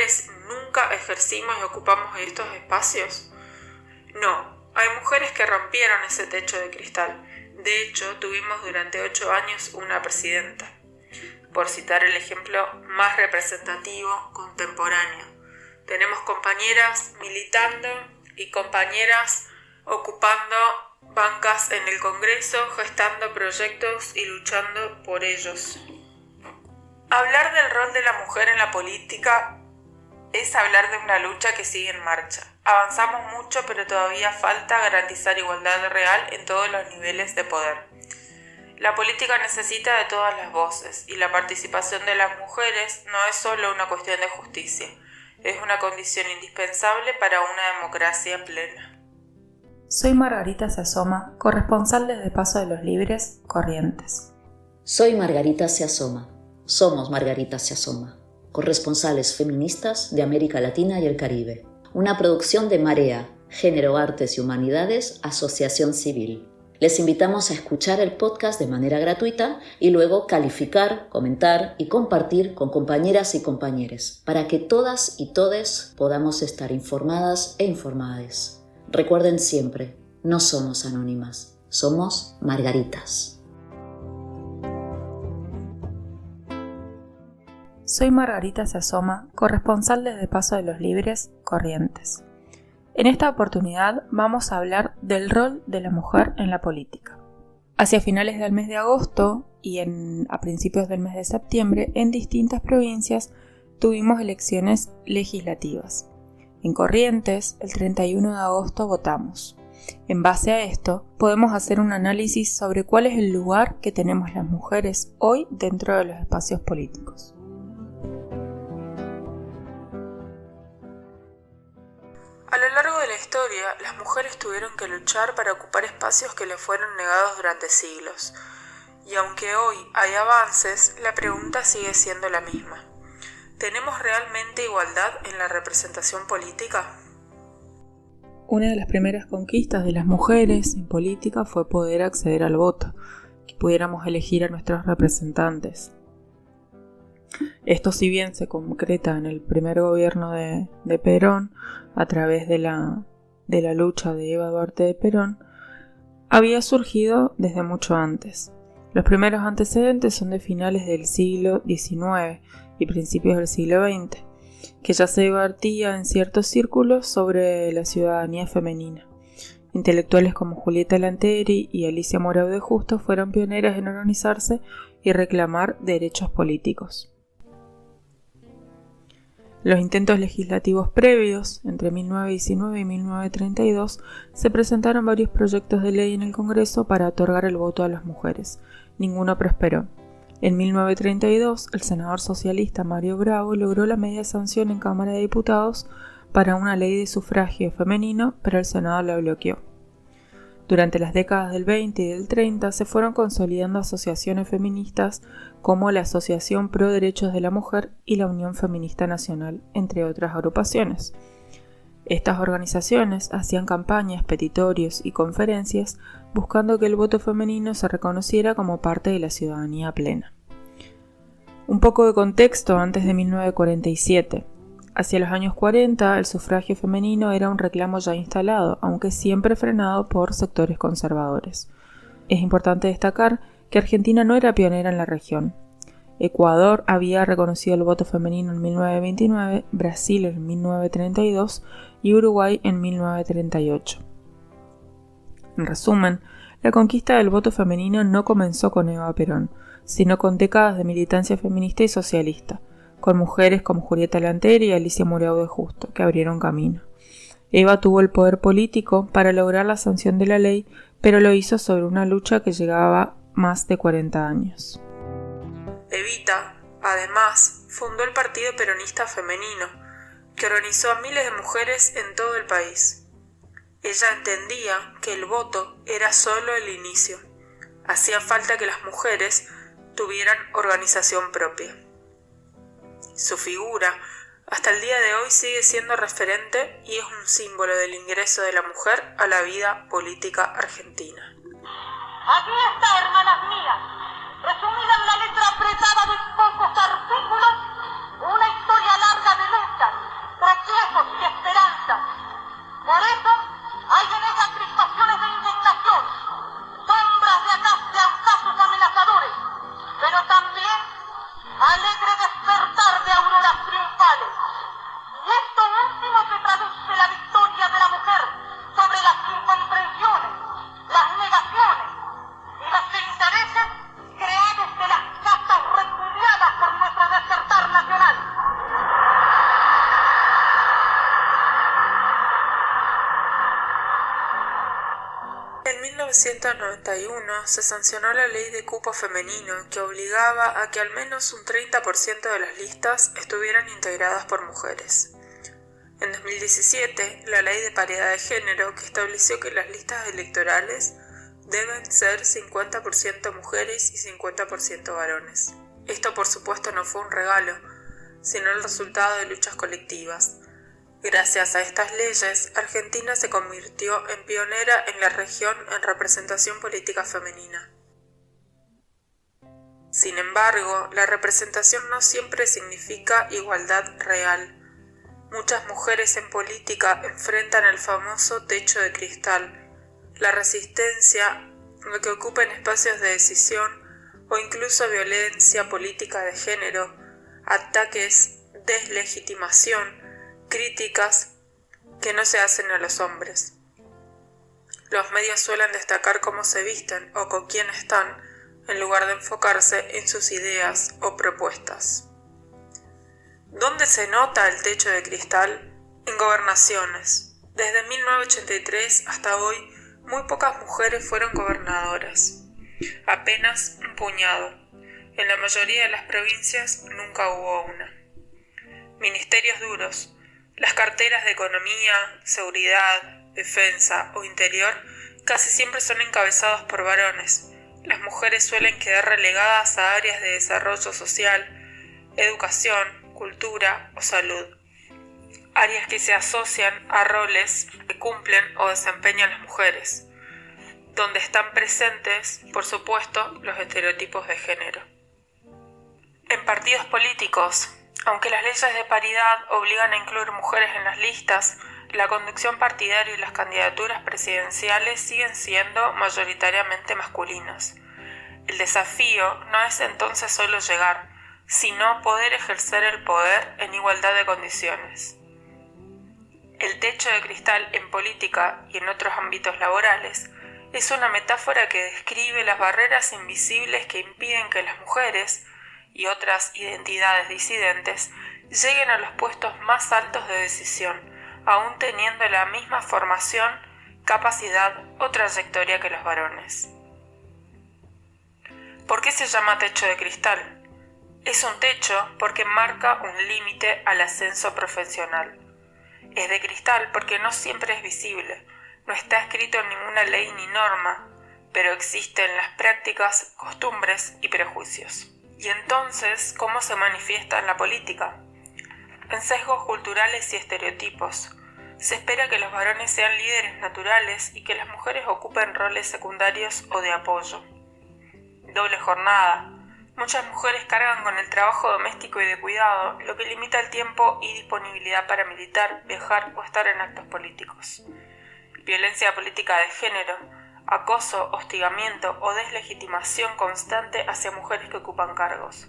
mujeres nunca ejercimos y ocupamos estos espacios? No, hay mujeres que rompieron ese techo de cristal. De hecho, tuvimos durante 8 años una presidenta, por citar el ejemplo más representativo contemporáneo. Tenemos compañeras militando y compañeras ocupando bancas en el Congreso, gestando proyectos y luchando por ellos. Hablar del rol de la mujer en la política es hablar de una lucha que sigue en marcha. Avanzamos mucho, pero todavía falta garantizar igualdad real en todos los niveles de poder. La política necesita de todas las voces y la participación de las mujeres no es solo una cuestión de justicia, es una condición indispensable para una democracia plena. Soy Margarita Se Asoma, corresponsal desde Paso de los Libres, Corrientes. Soy Margarita Se Asoma. Somos Margarita Se Asoma, corresponsales feministas de América Latina y el Caribe. Una producción de Marea, Género, Artes y Humanidades, Asociación Civil. Les invitamos a escuchar el podcast de manera gratuita y luego calificar, comentar y compartir con compañeras y compañeros para que todas y todes podamos estar informadas e informades. Recuerden siempre, no somos anónimas, somos Margaritas. Soy Margarita Se Asoma, corresponsal desde Paso de los Libres, Corrientes. En esta oportunidad vamos a hablar del rol de la mujer en la política. Hacia finales del mes de agosto y a principios del mes de septiembre, en distintas provincias tuvimos elecciones legislativas. En Corrientes, el 31 de agosto votamos. En base a esto, podemos hacer un análisis sobre cuál es el lugar que tenemos las mujeres hoy dentro de los espacios políticos. A lo largo de la historia, las mujeres tuvieron que luchar para ocupar espacios que les fueron negados durante siglos. Y aunque hoy hay avances, la pregunta sigue siendo la misma. ¿Tenemos realmente igualdad en la representación política? Una de las primeras conquistas de las mujeres en política fue poder acceder al voto, que pudiéramos elegir a nuestros representantes. Esto, si bien se concreta en el primer gobierno de Perón, a través de la lucha de Eva Duarte de Perón, había surgido desde mucho antes. Los primeros antecedentes son de finales del siglo XIX y principios del siglo XX, que ya se debatía en ciertos círculos sobre la ciudadanía femenina. Intelectuales como Julieta Lanteri y Alicia Moreau de Justo fueron pioneras en organizarse y reclamar derechos políticos. Los intentos legislativos previos, entre 1919 y 1932, se presentaron varios proyectos de ley en el Congreso para otorgar el voto a las mujeres. Ninguno prosperó. En 1932, el senador socialista Mario Bravo logró la media sanción en Cámara de Diputados para una ley de sufragio femenino, pero el Senado la bloqueó. Durante las décadas del 20 y del 30 se fueron consolidando asociaciones feministas como la Asociación Pro Derechos de la Mujer y la Unión Feminista Nacional, entre otras agrupaciones. Estas organizaciones hacían campañas, petitorios y conferencias buscando que el voto femenino se reconociera como parte de la ciudadanía plena. Un poco de contexto antes de 1947. Hacia los años 40, el sufragio femenino era un reclamo ya instalado, aunque siempre frenado por sectores conservadores. Es importante destacar que Argentina no era pionera en la región. Ecuador había reconocido el voto femenino en 1929, Brasil en 1932 y Uruguay en 1938. En resumen, la conquista del voto femenino no comenzó con Eva Perón, sino con décadas de militancia feminista y socialista, con mujeres como Julieta Lanteri y Alicia Moreau de Justo, que abrieron camino. Eva tuvo el poder político para lograr la sanción de la ley, pero lo hizo sobre una lucha que llegaba más de 40 años. Evita, además, fundó el Partido Peronista Femenino, que organizó a miles de mujeres en todo el país. Ella entendía que el voto era solo el inicio. Hacía falta que las mujeres tuvieran organización propia. Su figura, hasta el día de hoy, sigue siendo referente y es un símbolo del ingreso de la mujer a la vida política argentina. Aquí está, hermanas mías, resumida en la letra apretada de pocos artículos, una historia larga de luchas, 1991 se sancionó la ley de cupo femenino que obligaba a que al menos un 30% de las listas estuvieran integradas por mujeres. En 2017, la ley de paridad de género que estableció que las listas electorales deben ser 50% mujeres y 50% varones. Esto por supuesto no fue un regalo, sino el resultado de luchas colectivas. Gracias a estas leyes, Argentina se convirtió en pionera en la región en representación política femenina. Sin embargo, la representación no siempre significa igualdad real. Muchas mujeres en política enfrentan el famoso techo de cristal, la resistencia a que ocupen espacios de decisión o incluso violencia política de género, ataques, deslegitimación, críticas que no se hacen a los hombres. Los medios suelen destacar cómo se visten o con quién están, en lugar de enfocarse en sus ideas o propuestas. ¿Dónde se nota el techo de cristal? En gobernaciones. Desde 1983 hasta hoy, muy pocas mujeres fueron gobernadoras. Apenas un puñado. En la mayoría de las provincias nunca hubo una. Ministerios duros. Las carteras de economía, seguridad, defensa o interior casi siempre son encabezados por varones. Las mujeres suelen quedar relegadas a áreas de desarrollo social, educación, cultura o salud. Áreas que se asocian a roles que cumplen o desempeñan las mujeres, donde están presentes, por supuesto, los estereotipos de género. En partidos políticos, aunque las leyes de paridad obligan a incluir mujeres en las listas, la conducción partidaria y las candidaturas presidenciales siguen siendo mayoritariamente masculinas. El desafío no es entonces solo llegar, sino poder ejercer el poder en igualdad de condiciones. El techo de cristal en política y en otros ámbitos laborales es una metáfora que describe las barreras invisibles que impiden que las mujeres y otras identidades disidentes lleguen a los puestos más altos de decisión, aún teniendo la misma formación, capacidad o trayectoria que los varones. ¿Por qué se llama techo de cristal? Es un techo porque marca un límite al ascenso profesional. Es de cristal porque no siempre es visible, no está escrito en ninguna ley ni norma, pero existen las prácticas, costumbres y prejuicios. ¿Y entonces cómo se manifiesta en la política? En sesgos culturales y estereotipos. Se espera que los varones sean líderes naturales y que las mujeres ocupen roles secundarios o de apoyo. Doble jornada. Muchas mujeres cargan con el trabajo doméstico y de cuidado, lo que limita el tiempo y disponibilidad para militar, viajar o estar en actos políticos. Violencia política de género. Acoso, hostigamiento o deslegitimación constante hacia mujeres que ocupan cargos.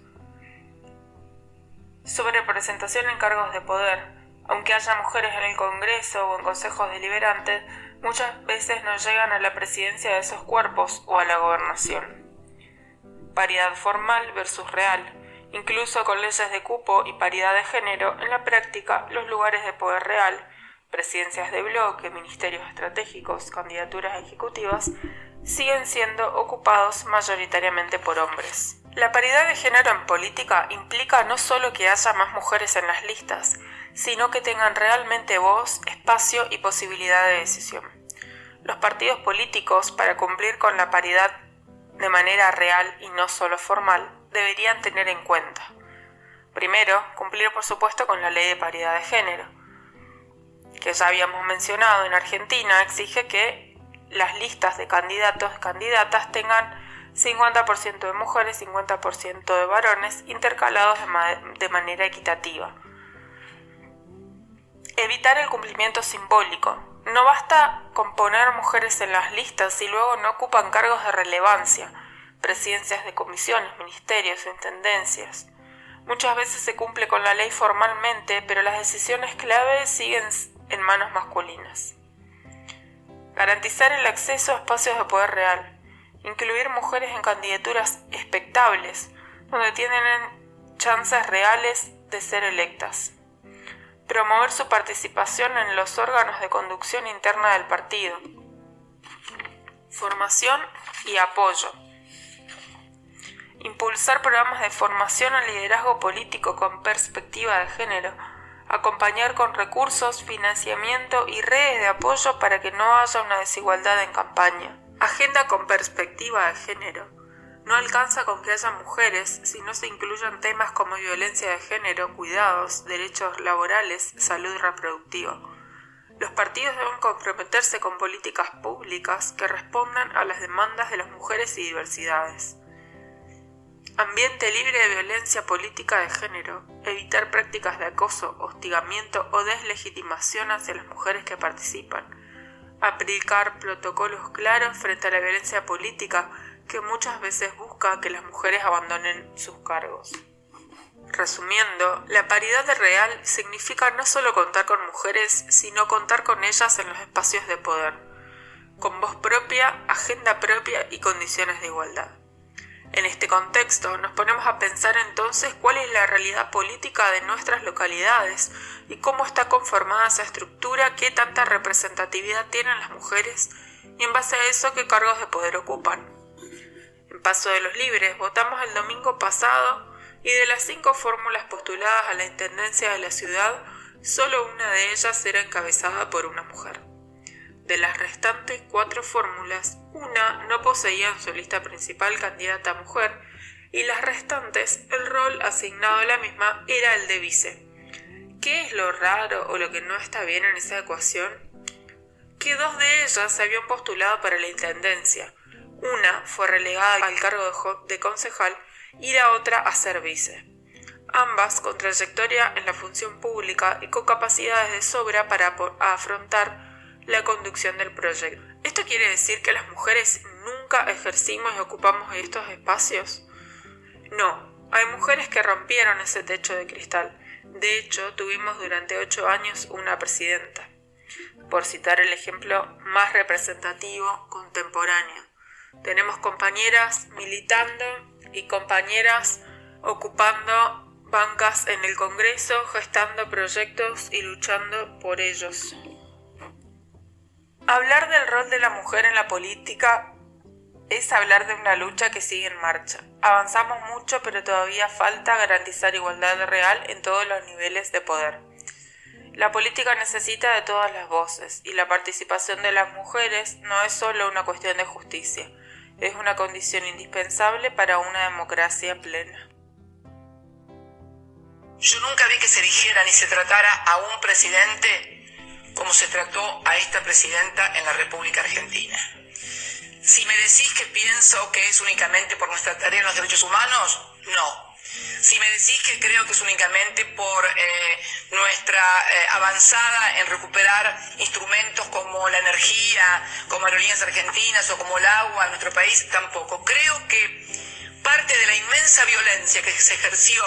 Sobrerepresentación en cargos de poder. Aunque haya mujeres en el Congreso o en consejos deliberantes, muchas veces no llegan a la presidencia de esos cuerpos o a la gobernación. Paridad formal versus real. Incluso con leyes de cupo y paridad de género, en la práctica, los lugares de poder real, presidencias de bloque, ministerios estratégicos, candidaturas ejecutivas, siguen siendo ocupados mayoritariamente por hombres. La paridad de género en política implica no solo que haya más mujeres en las listas, sino que tengan realmente voz, espacio y posibilidad de decisión. Los partidos políticos, para cumplir con la paridad de manera real y no solo formal, deberían tener en cuenta. Primero, cumplir por supuesto con la ley de paridad de género, que ya habíamos mencionado en Argentina, exige que las listas de candidatos y candidatas tengan 50% de mujeres, 50% de varones, intercalados de manera equitativa. Evitar el cumplimiento simbólico. No basta con poner mujeres en las listas si luego no ocupan cargos de relevancia, presidencias de comisiones, ministerios o intendencias. Muchas veces se cumple con la ley formalmente, pero las decisiones clave siguen en manos masculinas. Garantizar el acceso a espacios de poder real. Incluir mujeres en candidaturas expectables, donde tienen chances reales de ser electas. Promover su participación en los órganos de conducción interna del partido. Formación y apoyo. Impulsar programas de formación al liderazgo político con perspectiva de género. Acompañar con recursos, financiamiento y redes de apoyo para que no haya una desigualdad en campaña. Agenda con perspectiva de género. No alcanza con que haya mujeres si no se incluyan temas como violencia de género, cuidados, derechos laborales, salud reproductiva. Los partidos deben comprometerse con políticas públicas que respondan a las demandas de las mujeres y diversidades. Ambiente libre de violencia política de género. Evitar prácticas de acoso, hostigamiento o deslegitimación hacia las mujeres que participan. Aplicar protocolos claros frente a la violencia política que muchas veces busca que las mujeres abandonen sus cargos. Resumiendo, la paridad real significa no solo contar con mujeres, sino contar con ellas en los espacios de poder, con voz propia, agenda propia y condiciones de igualdad. En este contexto, nos ponemos a pensar entonces cuál es la realidad política de nuestras localidades y cómo está conformada esa estructura, qué tanta representatividad tienen las mujeres y en base a eso qué cargos de poder ocupan. En Paso de los Libres votamos el domingo pasado y de las 5 fórmulas postuladas a la intendencia de la ciudad, solo una de ellas era encabezada por una mujer. De las restantes 4 fórmulas, una no poseía en su lista principal candidata mujer y las restantes, el rol asignado a la misma era el de vice. ¿Qué es lo raro o lo que no está bien en esa ecuación? Que 2 de ellas se habían postulado para la intendencia. Una fue relegada al cargo de concejal y la otra a ser vice. Ambas con trayectoria en la función pública y con capacidades de sobra para afrontar la conducción del proyecto. ¿Esto quiere decir que las mujeres nunca ejercimos y ocupamos estos espacios? No, hay mujeres que rompieron ese techo de cristal. De hecho, tuvimos durante 8 años una presidenta. Por citar el ejemplo más representativo contemporáneo. Tenemos compañeras militando y compañeras ocupando bancas en el Congreso, gestando proyectos y luchando por ellos. Hablar del rol de la mujer en la política es hablar de una lucha que sigue en marcha. Avanzamos mucho, pero todavía falta garantizar igualdad real en todos los niveles de poder. La política necesita de todas las voces, y la participación de las mujeres no es solo una cuestión de justicia, es una condición indispensable para una democracia plena. Yo nunca vi que se eligiera ni se tratara a un presidente como se trató a esta presidenta en la República Argentina. Si me decís que pienso que es únicamente por nuestra tarea en los derechos humanos, no. Si me decís que creo que es únicamente por nuestra avanzada en recuperar instrumentos como la energía, como Aerolíneas Argentinas o como el agua en nuestro país, tampoco. Creo que parte de la inmensa violencia que se ejerció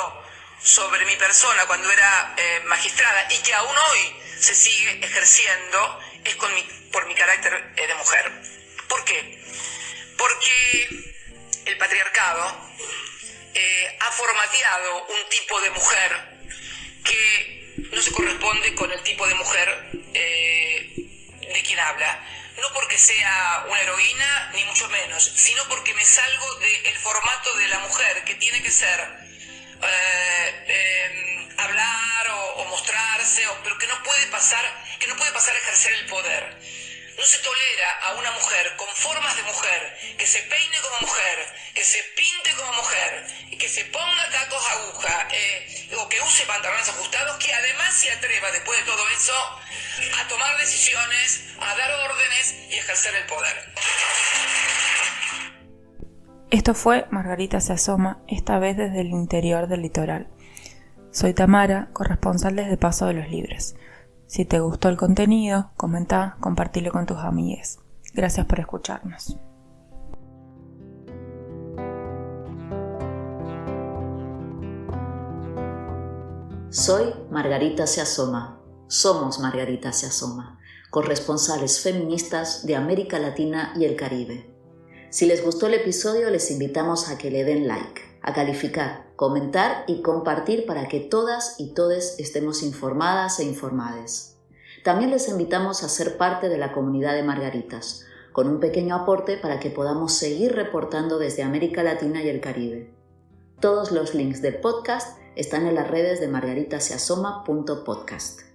sobre mi persona cuando era magistrada y que aún hoy se sigue ejerciendo es por mi carácter de mujer. ¿Por qué? Porque el patriarcado ha formateado un tipo de mujer que no se corresponde con el tipo de mujer de quien habla. No porque sea una heroína, ni mucho menos, sino porque me salgo del formato de la mujer que tiene que ser hablar o mostrarse, pero que no puede pasar a ejercer el poder. No se tolera a una mujer con formas de mujer, que se peine como mujer, que se pinte como mujer, y que se ponga tacos aguja, o que use pantalones ajustados, que además se atreva, después de todo eso, a tomar decisiones, a dar órdenes y ejercer el poder. Esto fue Margarita se asoma, esta vez desde el interior del litoral. Soy Tamara, corresponsal desde Paso de los Libres. Si te gustó el contenido, comenta, compartilo con tus amigues. Gracias por escucharnos. Soy Margarita se asoma. Somos Margarita se asoma, corresponsales feministas de América Latina y el Caribe. Si les gustó el episodio, les invitamos a que le den like, a calificar, comentar y compartir para que todas y todes estemos informadas e informades. También les invitamos a ser parte de la comunidad de Margaritas, con un pequeño aporte para que podamos seguir reportando desde América Latina y el Caribe. Todos los links del podcast están en las redes de margaritasiasoma.podcast.